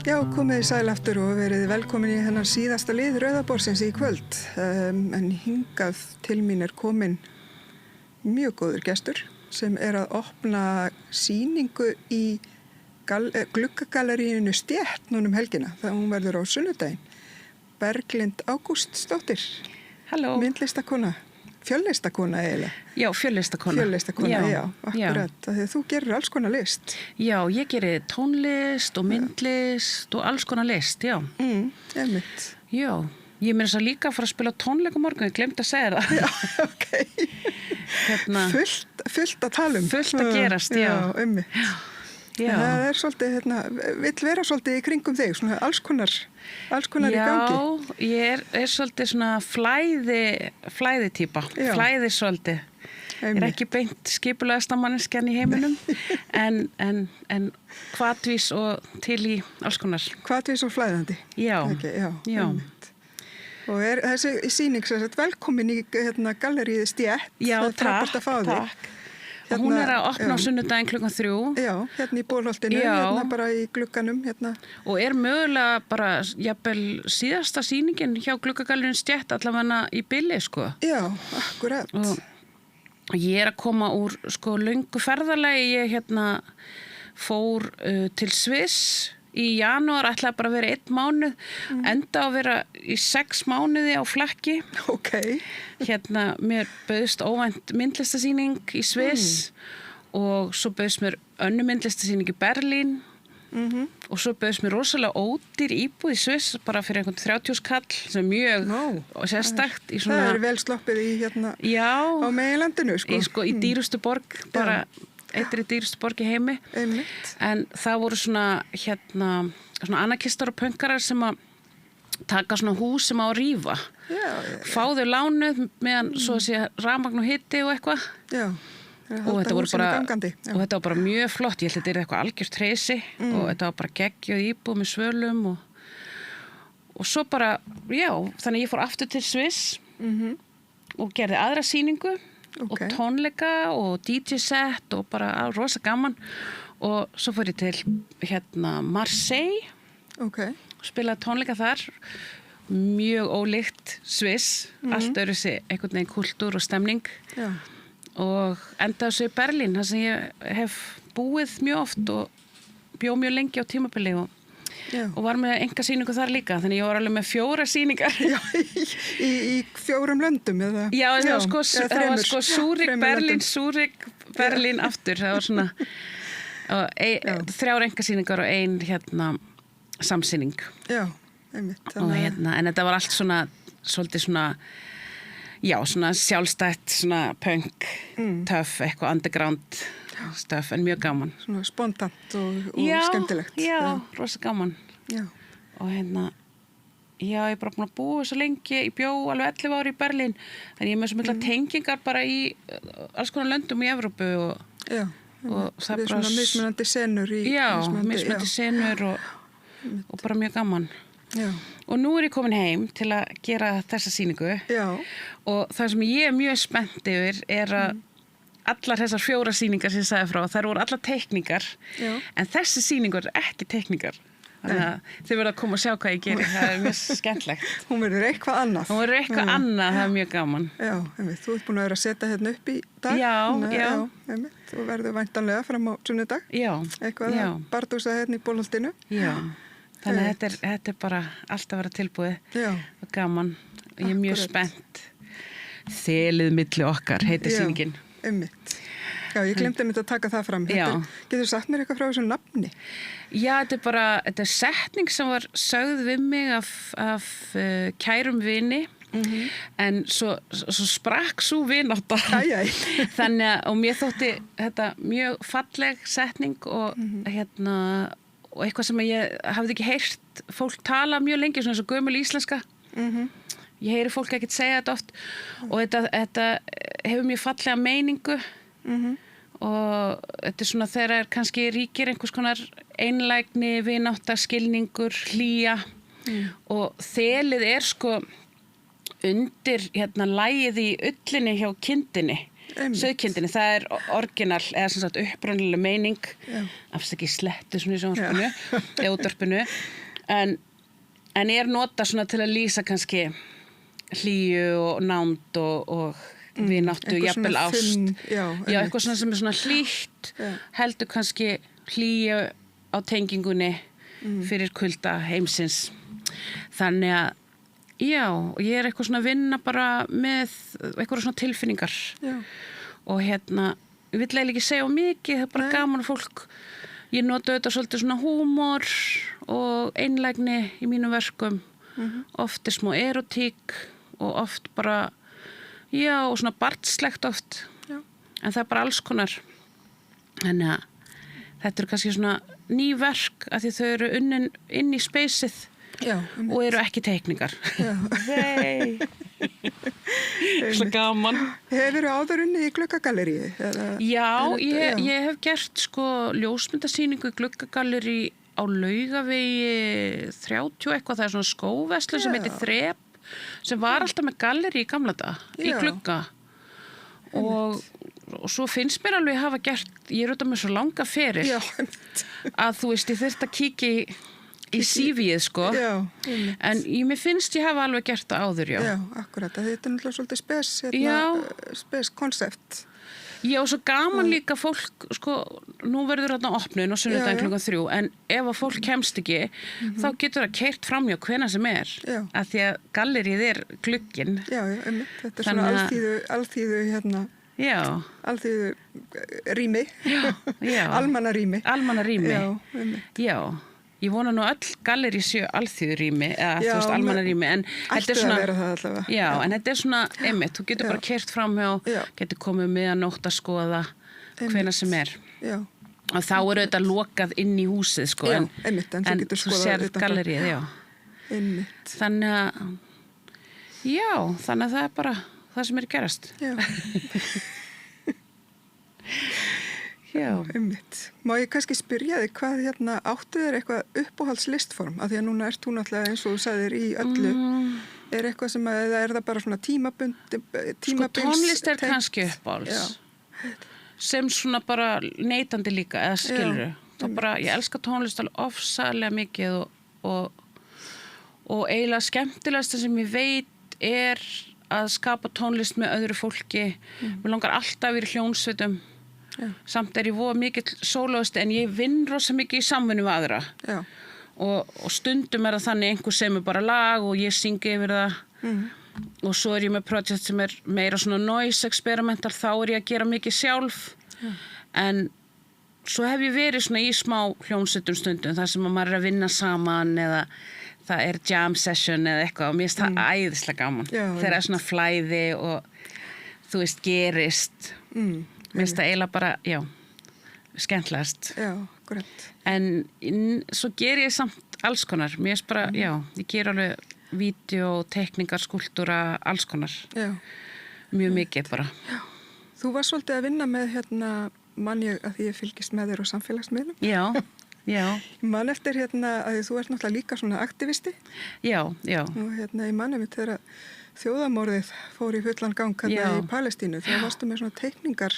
Já, komið sæl aftur og verið velkomin í hennar síðasta lið Rauðaborðsins í kvöld. En hingað til mín komin mjög góður gestur sem að opna sýningu í gluggagalleríinu Stétt núna helgina. Það hún verður á sunnudaginn. Berglind Ágústsdóttir. Halló. Myndlistakona. Fjöllistakona eiginlega. Já, fjöllistakona. Fjöllistakona, já akkurat. Þegar þú gerir alls konar list. Já, ég gerir tónlist og myndlist og alls konar list, já. Einmitt. Já, ég meira þess að líka að fara að spila tónleik á morgun, ég glemdi að segja það. Já, ok. Fullt að tala um. Fullt að gerast, já. Já, einmitt. Já. Það svolítið, vill vera svolítið í kringum þig, svona alls konar í gangi. Já, ég er svolítið svona flæðitýpa, flæði svolítið. Ég er ekki beint skipulegasta manneskjan í heiminum, en hvatvís og til í alls konar. Hvatvís og flæðandi. Já, já. Og þessi sýning velkomin í galleríið Stétt. Já, takk. Og hún að opna á sunnudaginn 3:00. Já, hérna í Bólholtinu, hérna bara í glugganum. Hérna. Og mögulega bara jafnvel síðasta sýningin hjá gluggagalleríinu Stétt allavega í bili, sko. Já, akkurat. Og ég að koma úr, löngu ferðalagi. Ég fór til Sviss í janúar, ætlaði bara að vera 1 mánuð, enda að vera í 6 mánuði á flakki. Ok. Mér bauðst óvænt myndlistasýning í Sviss og svo bauðst mér önnur myndlistasýning í Berlín og svo bauðst mér rosalega ódýr íbúð í Sviss bara fyrir einhvern 30 kall sem mjög sérstakt. Það vel sloppið í á meginlandinu, sko. Í dýrustu borg, bara eitri dýrustu borg í heimi. Einmitt. En það voru svona anarkistar og pönkarar sem að taka svona hús sem á að rífa. Já. Fáðu lánuð meðan svo að sé rafmagn og hiti og eitthvað. Já. Og þetta var bara mjög flott. Ég held að þetta eitthvað algjört hreysi og þetta var bara geggjuð íbúð með svölum og svo bara, já, þannig ég fór aftur til Sviss og gerði aðra sýningu. Og tónleika og DJ-set og bara rosa gaman og svo fór ég til Marseille og spilaði tónleika þar mjög ólíkt Sviss, allt öðruvísi einhvern veginn kúltúr og stemning og endaði svo í Berlín þar sem ég hef búið mjög oft og bjó mjög lengi á tímabili og var með einkasýningu þar líka, þannig ég var alveg með 4 sýningar. Já, í 4 löndum, eða? Já, það var Súrik, Berlín, Súrik, Berlín aftur, það var svona 3 einkasýningar og 1 samsýning. Já, einmitt. Og en þetta var allt svona, svolítið svona, já, svona sjálfstætt, svona punk, töff, eitthvað underground stöf, en mjög gaman. Svona spontant og skemmtilegt. Já, rosa gaman. Já. Og já, ég er bara búin að búa svo lengi, ég bjó alveg 11 ári í Berlín, þannig ég er með svo mikla tengingar bara í alls konar löndum í Evrópu og það er svona mismunandi senur í mismunandi senur og bara mjög gaman. Já. Og nú er ég komin heim til að gera þessa sýningu og það sem ég er mjög spennt yfir er að allar þessar 4 sýningar sem ég sagði frá, þær voru allar teikningar, en þessi sýningur er ekki teikningar. Þannig að þið verða að koma og sjá hvað ég gerir, það er mjög skemmtlegt. Hún verður eitthvað annað. Hún verður eitthvað annað, það er mjög gaman. Já, þú ert búin að vera að setja hérna upp í dag. Já. Þú verður væntanlega fram á sunnudag. Já. Eitthvað að bardúsa hérna í Bólholtinu. Já, þannig að þetta er bara allt að vera tilbúið og gaman. Og ég er mjög spennt. Þelið milli okkar, heitir sýningin. Einmitt. Já, ég glemdi að taka það fram. Getur sagt mér eitthvað frá þessu nafni? Já, þetta er setning sem var sögð við mig af kærum vini, en svo sprakk sú vinátta. Þannig að, og mér þótti þetta mjög falleg setning og og eitthvað sem ég hafði ekki heyrt fólk tala mjög lengi, svona eins og gömul íslenska. Ég heyri fólk ekkert segja þetta oft og þetta hefur mjög fallega meiningu og þetta er svona þegar kannski ríkir einhvers konar einlægni, vinátta, skilningur, hlýja og þelið er undir lagið í ullinni hjá kindinni sauðkindinni, það orginal eða sem sagt upprunalega meining afsakið slettu svona í sjónvarpinu eða útvarpinu en notað svona til að lýsa kannski hlýju og nánd og vináttu, jafnvel ást eitthvað svona sem svona hlýtt heldur kannski hlýju á tengingunni fyrir kulda heimsins þannig að og ég eitthvað svona að vinna bara með eitthvað svona tilfinningar og ég vill eiginlega ekki segja mikið, það bara gaman fólk ég nota þetta svolítið svona húmor og einlægni í mínum verkum oft smá erotík og oft bara og svona barnslegt oft en það bara alls konar þannig að þetta kannski svona ný verk af því þau eru unnin inn í spacið og eru ekki teikningar svo gaman Hefurðu áður unnið í Gluggagalleríi? Já, ég hef gert ljósmyndasýningu í Gluggagallerí á Laugavegi 30 eitthvað, það er svona skóverslu sem heitir Þrep sem var alltaf með gallerí í gamla daga í Glugga og svo finnst mér alveg hafa gert, ég er auðvitað með svo langa feril að þú veist, ég þurft að kíkja í CV-ið en mér finnst ég hafa alveg gert það áður akkurat, þetta er náttúrulega svolítið spes konsept og svo gaman líka fólk nú verður þarna opnun og sunnudaginn klukkan 3 en ef að fólk kemst ekki þá getur það keyrt framhjá hvenær sem er af því að galleríð er glugginn þetta er svona alþýðu alþýðu rými almanna rými Ég vona nú öll gallerí séu alþýðurými eða þú veist almannarými en þetta er svona að vera það allavega en þetta er svona einmitt, þú getur bara keyrt framhjá getur komið með að nótt að skoða hvenær sem er og þá er þetta lokað inn í húsið en þú sérð galleríið þannig að það er bara það sem er gerast Má ég kannski spyrja þig hvað áttu þér eitthvað uppáhaldslistform af því að núna ert þú náttúrulega eins og þú sagðir í öllu er eitthvað sem að er það bara svona tímabils tónlist er kannski uppáhalds sem svona bara neytandi líka eða skilurðu þá bara ég elska tónlist alveg ofsalega mikið og eiginlega skemmtilegast sem ég veit er að skapa tónlist með öðru fólki mér langar alltaf að vera í hljónsveitum samt ég voða mikill sólóisti en ég vinn rosa mikið í samvinnu við aðra og stundum er það þannig einhver semur bara lag og ég syngi yfir það og svo ég með projekt sem er meira svona noise experimental þá ég að gera mikið sjálf en svo hef ég verið svona í smá hljómsveitum stundum þar sem maður er að vinna saman eða það er jam session eða eitthvað og mér finnst það æðislega gaman þegar er svona flæði og þú veist gerist mér finnst það eiginlega bara, skemmtilegast. Akkurat. En svo ger ég samt alls konar. Mér finnst bara, ég ger alveg vídeo, tekningar, skúltúra, alls konar. Mjög mikið bara. Þú var svolítið að vinna með mann ég að því ég fylgist með þér á samfélagsmiðlum. Já. Man eftir að þú ert náttúrulega líka svona aktivisti. Já. Og ég manni mitt þegar þjóðamorðið fór í fullan gang í Palestínu. Þá varstu með svona teikningar.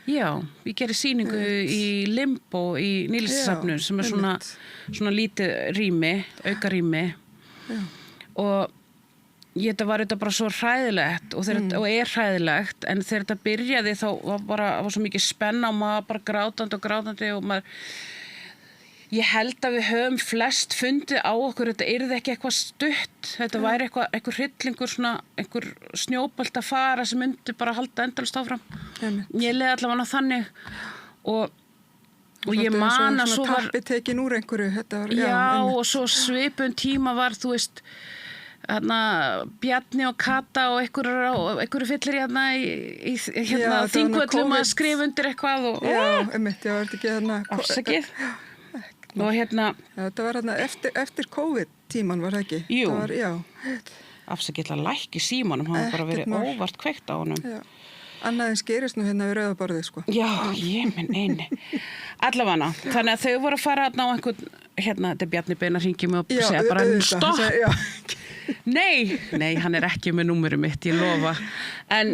Já, ég gerir sýningu í Limbo í Nýlistasafnun sem er svona lítið rými, auka rými og þetta var bara svo hræðilegt og er hræðilegt en þegar þetta byrjaði þá var svo mikið spenna og maður bara grátandi og maður ég held að við höfum flest fundið á okkur þetta yrði ekki eitthvað stutt þetta væri eitthvað hryllingur svona einhver snjóbolt að fara sem myndi bara halda endalaust áfram ég leið allavega þannig og ég man að svo var tappi tekin úr einhverju þetta var, og svo svipun tíma var þú veist Bjarni og Kata og einhverju fyllir í Þingvöllum að skrifa undir eitthvað og var þetta ekki afsakið og þetta var eftir COVID-tíman var það ekki? Jú, það var, afsakið að lækki símanum, hann var bara verið óvart kveikt á honum annað en skerist nú við rauðaborðið ég minn eini allavega, þannig að þau voru að fara á einhvern, þetta er Bjarni Bein að hringja mig og segja bara stopp nei, hann er ekki með númerið mitt, ég lofa en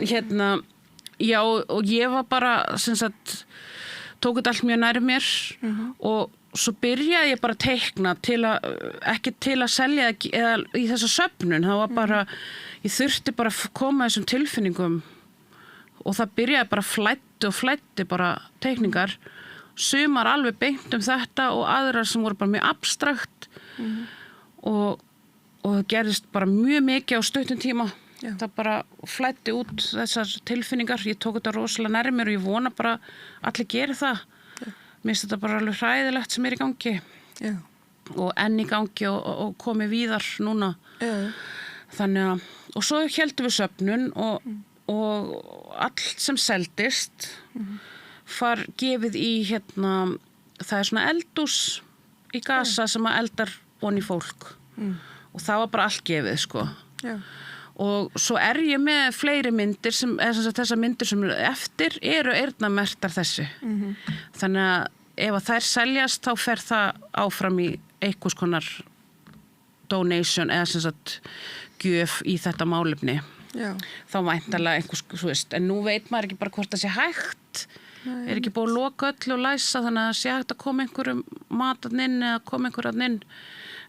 Já, og ég var bara, sem sagt, tók þetta allt mjög nær mér og svo byrjaði ég bara að teikna ekki til að selja eða í þessa söfnun, það var bara, ég þurfti bara að koma þessum tilfinningum og það byrjaði bara flætti bara teikningar, sumar alveg beint þetta og aðrar sem voru bara mjög abstrakt og það gerðist bara mjög mikið á stuttum tíma. Já. Það bara flætti út þessar tilfinningar, ég tók þetta rosalega nærri mér og ég vona bara allir geri það. Já. Mér finnst þetta bara alveg hræðilegt sem í gangi. Já. Og enn í gangi og komi víðar núna. Já. Þannig að, og svo héldum við söfnun og allt sem seldist var gefið í það er svona eldhús í Gaza sem að eldar von í fólk og það var bara allt gefið sko. Já. Og svo ég með fleiri myndir þessar myndir sem eftir eru eyrnamerktar þessu. Þannig að ef að þær seljast þá fer það áfram í einhvers konar donation eða sem sagt gjöf í þetta málefni. Já. Þá væntanlega einhvers, þú veist, en nú veit maður ekki bara hvort það sé hægt. Nei, ekki búið að loka öll og læsa þannig að það sé hægt að koma einhverjum matarn inn eða koma einhverjum inn.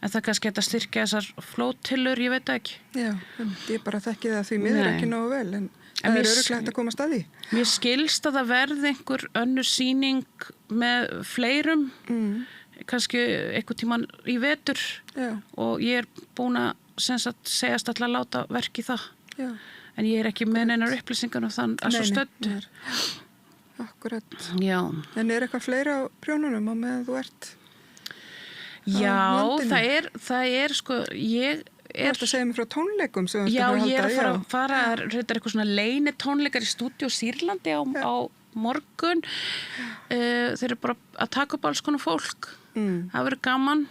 En það kannski geta styrkja þessar flótillur, ég veit ekki. Já, ég bara þekki það því miður ekki nógu vel, en það örugglega hægt að koma að því. Mér skilst að það verði einhver önnur sýning með fleirum, kannski einhver tíman í vetur. Já. Og ég búin að segjast alltaf að láta verki það. Já. En ég ekki með neinar upplýsingar og þann að svo stödd. Akkurat. Já. En eitthvað fleira á prjónunum á meðan þú ert? Já, það sko, ég Þú ert að segja mig frá tónleikum sem Já, ég að fara eitthvað svona leini tónleikar í stúdíó Sýrlandi á morgun. Þeir eru bara að taka upp alls konar fólk. Það verður gaman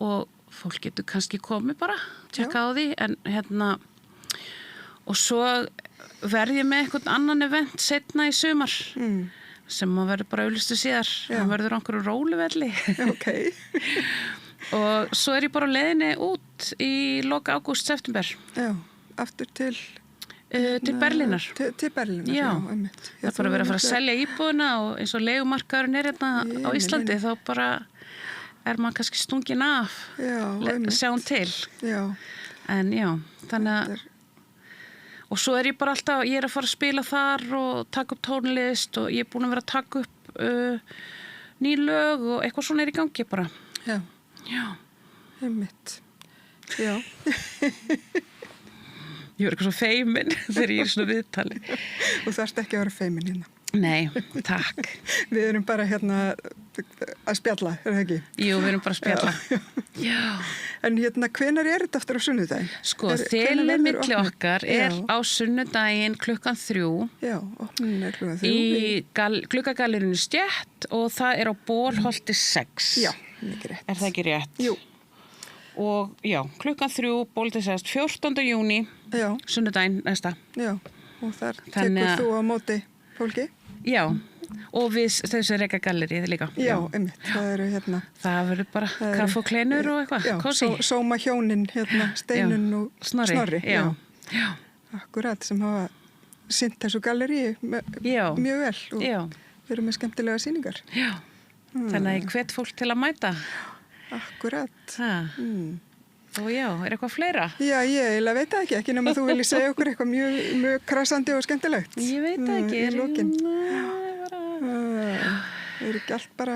og fólk getur kannski komið bara, tjekka á því, en og svo verð ég með einhvern annan event seinna í sumar. Sem að verður bara auðlistu síðar. Það verður einhverju róluvelli. Okay. Og svo ég bara á leiðinni út í loka ágúst, september. Já, aftur til Berlínar. Til Berlínar, já. Það er bara verið að fara að selja íbúðuna og eins og leigumarkaðurinn hérna á Íslandi, þá bara maður kannski stungin af. Sjáum til. Já. En já, þannig að og svo ég bara alltaf, ég að fara að spila þar og taka upp tónlist og ég búin að vera að taka upp ný lög og eitthvað svona í gangi bara. Já. Já. Einmitt. Já. Ég var eitthvað svo feimin þegar ég svona viðtali. Og þú ert ekki að vera feimin hérna. Nei, takk. Við erum bara að spjalla, það ekki? Jú, við erum bara að spjalla. Já. En hvenær þetta aftur á sunnudaginn? Sko, þilið milli okkar á sunnudaginn 3:00. Já, opnunin 3:00. Í gluggagallerinu Stétt og það á Bolholti 6. Já, mikið rétt. Er það ekki rétt? Jú. Og já, 3:00, Bolholti 6, 14. júní, sunnudaginn næsta. Já, og þar tekur þú á móti fólki? Já, og við þessu reka gallerið líka. Já, einmitt, það eru Það verður bara kaff og kleinur og eitthvað. Já, sóma hjónin Steinun og Snorri. Já. Akkurat, sem hafa sinnt þessu galleríi mjög vel og við erum með skemmtilega sýningar. Já, þannig að ég hvet fólk til að mæta. Akkurat. Og já, eitthvað fleira? Já, ég veit það ekki nema þú vilji segja okkur eitthvað mjög krassandi og skemmtilegt. Ég veit það ekki. Í lokin. Það ekki allt bara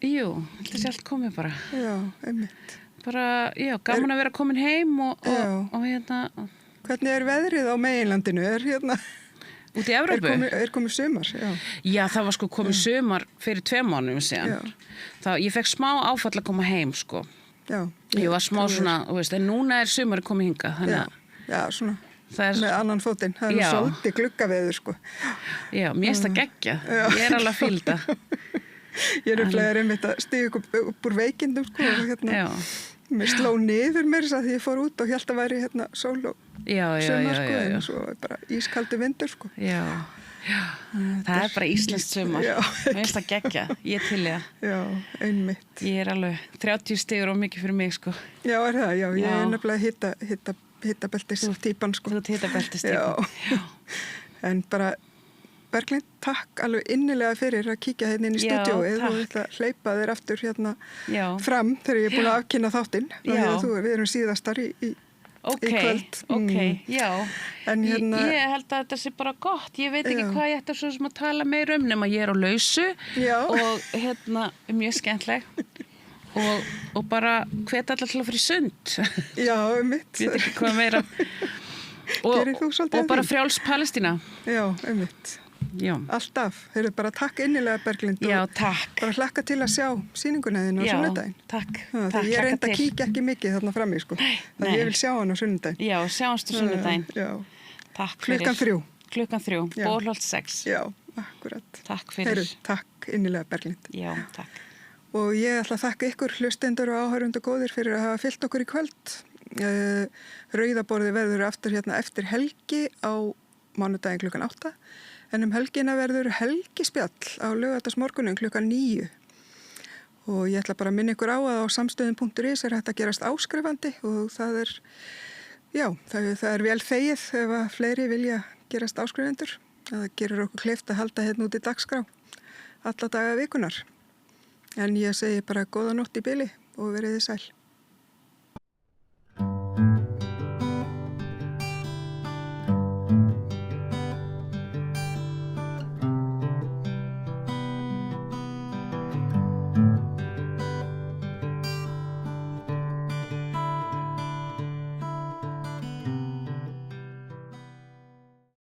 Jú, þetta sé allt komið bara. Já, einmitt. Bara, já, gaman að vera komin heim og Hvernig veðrið á meginlandinu? Út í Evrópu? Komið sumar, já. Já, það var sko komið sumar fyrir 2 mánuðum síðan. Ég fekk smá áfall að koma heim, sko. Já, ég var smá svona, en núna sumari komið hingað, þannig að já, svona með annan fótinn, það svolítið gluggaveður, sko. Já, mér finnst það geggjað, ég alveg að fylgja. Ég einmitt að stíga upp úr veikindum, sko, mér sló niður mér þess að því ég fór út og hélt að væri sól og sumar, sko, en svo bara ískaldi vindur, sko. Já. Það bara íslenskt sumar. Mér finnst það geggjað, ég til það. Já, einmitt. Ég alveg 30 stigur og mikið fyrir mig, sko. Já, það, já, ég nefnilega hitabeltis típan, sko. Þú hitabeltis típan. Já. En bara Berglind, takk alveg innilega fyrir að kíkja hérna inn í stúdíóið og þetta hleypa þér aftur hérna fram þegar ég er búin að afkynna þáttinn. Við erum síðastar í kvöld. Já. En hérna... Ég held að þetta sé bara gott. Ég veit ekki hvað ég ætti svo sem að tala meira nema ég er á lausu og hérna mjög skemmtileg. Og bara hvet allar til að fyrir sund. Já, mitt. Ég veit ekki hvað meira. Og bara frjáls Palestína. Já, mitt. Já. Alltaf. Þeir eru bara takk innilega Berglind. Já, takk. Bara hlakka til að sjá sýninguna þín á sunnudaginn. Takk. Þegar ég reynda að kíkja ekki mikið þarna frammi, sko. Þannig ég vil sjá hann á sunnudaginn. Já, sjáumst á sunnudaginn. Já. Takk fyrir. Klukkan 3. Bólholt 6. Já, akkurat. Takk fyrir. Takk innilega Berglind. Já, takk. Og ég ætla að þakka ykkur hlustendur og áhörundur góðir fyrir að hafa fylgt okkur í kvöld. Rauðaborði verður aftur hérna eftir helgi á mánudaginn klukkan 8. En helgina verður helgispjall á laugardagsmorgunum klukkan 9. Og ég ætla bara að minna ykkur á að á samstöðin.is er hægt að gerast áskrifandi og það er vel þegið ef að fleiri vilja gerast áskrifundur. Það gerir okkur kleift að halda hérna út í dagskrá alla daga vikunar. En ég segi bara góða nótt í bili og verið þið sæl.